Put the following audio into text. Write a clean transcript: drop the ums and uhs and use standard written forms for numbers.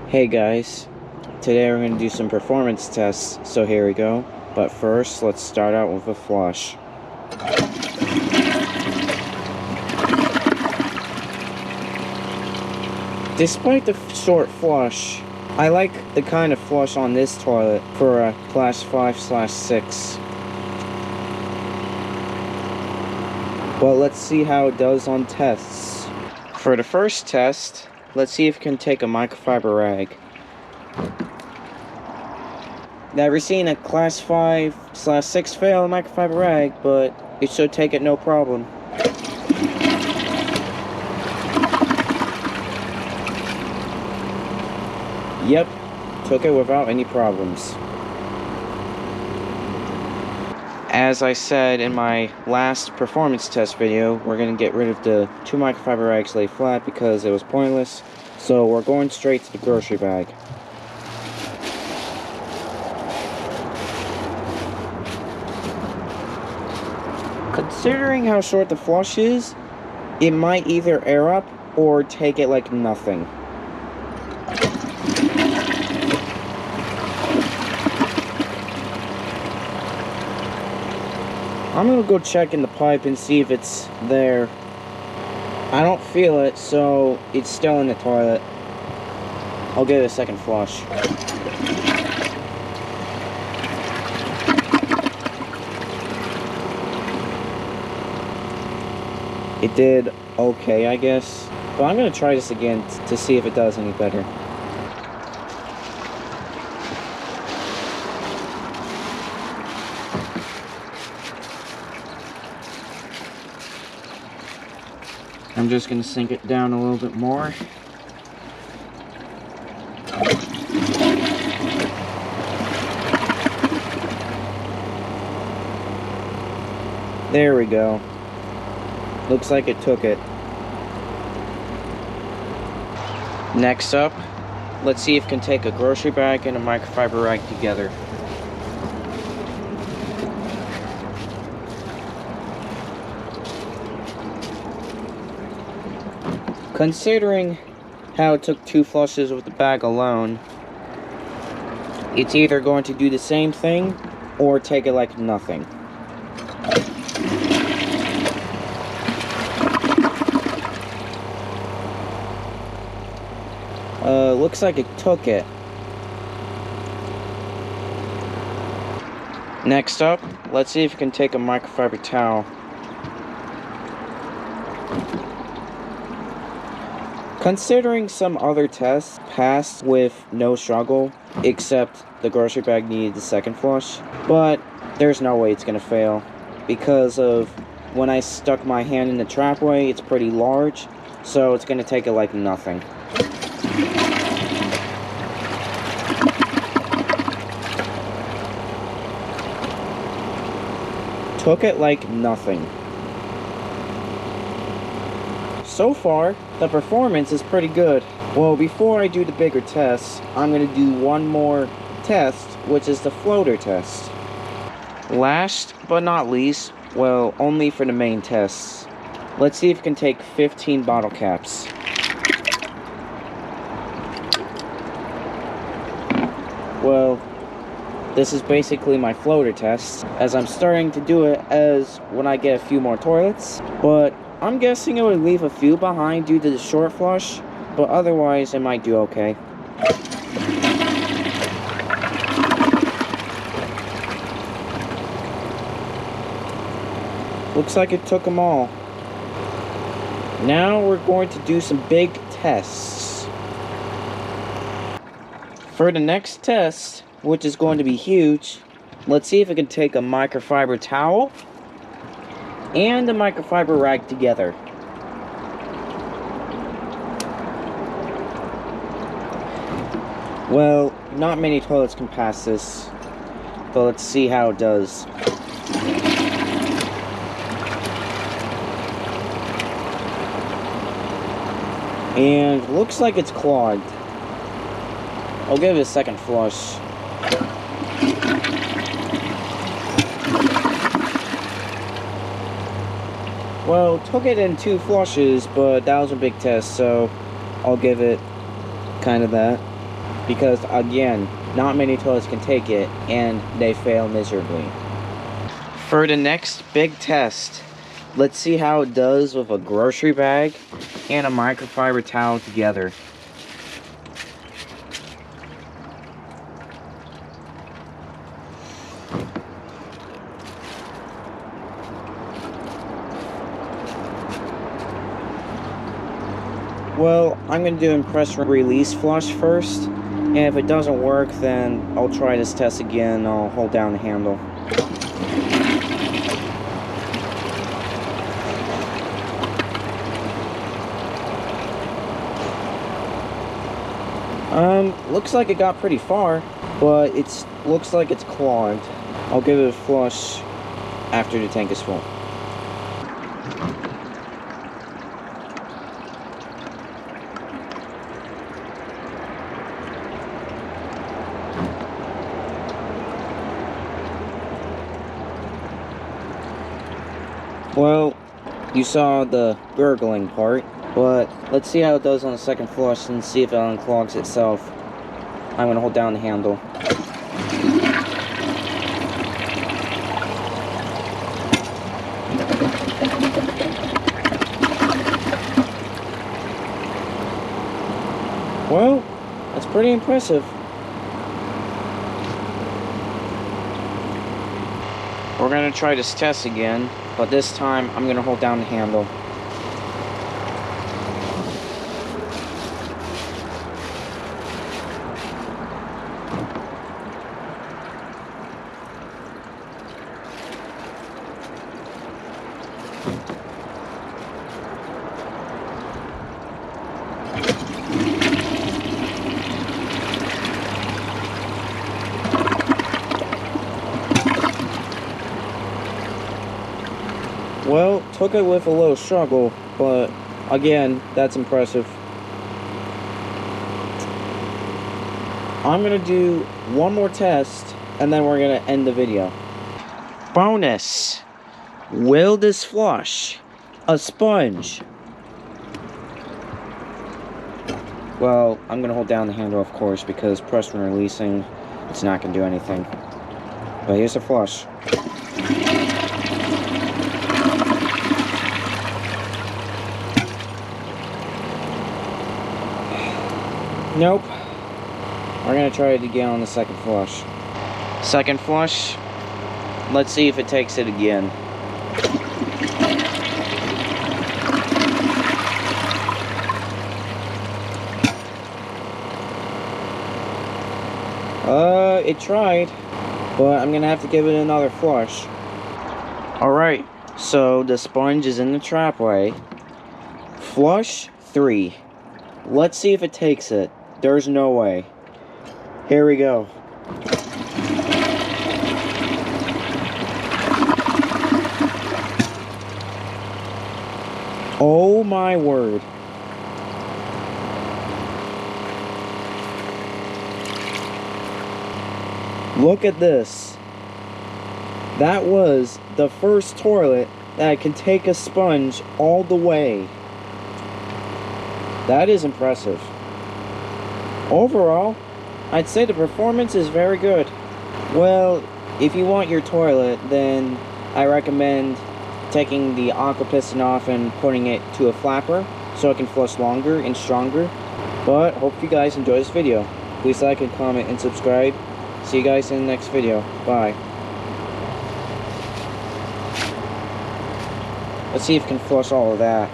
Hey guys, today we're going to do some performance tests, so here we go. But first, let's start out with a flush. Despite the short flush, I like the kind of flush on this toilet for a Class 5/6. But let's see how it does on tests. For the first test, let's see if it can take a microfiber rag. Never seen a Class 5/6 fail a microfiber rag, but it should take it no problem. Yep, took it without any problems. As I said in my last performance test video, we're going to get rid of the 2 microfiber rags lay flat because it was pointless. So we're going straight to the grocery bag. Considering how short the flush is, it might either air up or take it like nothing. I'm gonna go check in the pipe and see if it's there. I don't feel it, so it's still in the toilet. I'll give it a second flush. It did okay, I guess. But I'm gonna try this again to see if it does any better. I'm just going to sink it down a little bit more. There we go. Looks like it took it. Next up, let's see if it can take a grocery bag and a microfiber rag together. Considering how it took 2 flushes with the bag alone, it's either going to do the same thing or take it like nothing. Looks like it took it. Next up, let's see if it can take a microfiber towel. Considering some other tests passed with no struggle, except the grocery bag needed the second flush, but there's no way it's gonna fail because of when I stuck my hand in the trapway, it's pretty large, so it's gonna take it like nothing. Took it like nothing. So far, the performance is pretty good. Well, before I do the bigger tests, I'm going to do one more test, which is the floater test. Last but not least, well, only for the main tests, let's see if it can take 15 bottle caps. Well, this is basically my floater test, as I'm starting to do it as when I get a few more toilets, but I'm guessing it would leave a few behind due to the short flush, but otherwise it might do okay. Looks like it took them all. Now we're going to do some big tests. For the next test, which is going to be huge, let's see if it can take a microfiber towel and a microfiber rag together. Well, not many toilets can pass this, but let's see how it does. And looks like it's clogged. I'll give it a second flush. Well, took it in 2 flushes, but that was a big test, so I'll give it kind of that. because again, not many toilets can take it and they fail miserably. For the next big test, let's see how it does with a grocery bag and a microfiber towel together. Well, I'm going to do impress release flush first, and if it doesn't work, then I'll try this test again. I'll hold down the handle. Looks like it got pretty far, but looks like it's clogged. I'll give it a flush after the tank is full. Well, you saw the gurgling part, but let's see how it does on the second flush and see if it unclogs itself. I'm going to hold down the handle. Well, that's pretty impressive. We're going to try this test again, but this time I'm going to hold down the handle. Well, took it with a little struggle, but again, that's impressive. I'm going to do one more test, and then we're going to end the video. Bonus! Will this flush a sponge? Well, I'm going to hold down the handle, of course, because pressing and releasing, it's not going to do anything. But here's a flush. Nope. We're gonna try it again on the second flush. Second flush. Let's see if it takes it again. It tried, but I'm gonna have to give it another flush. Alright, so the sponge is in the trapway. Flush 3. Let's see if it takes it. There's no way. Here we go. Oh my word. Look at this. That was the first toilet that can take a sponge all the way. That is impressive. Overall, I'd say the performance is very good. Well, if you want your toilet, then I recommend taking the aqua piston off and putting it to a flapper so it can flush longer and stronger. But hope you guys enjoy this video. Please like and comment and subscribe. See you guys in the next video. Bye. Let's see if it can flush all of that.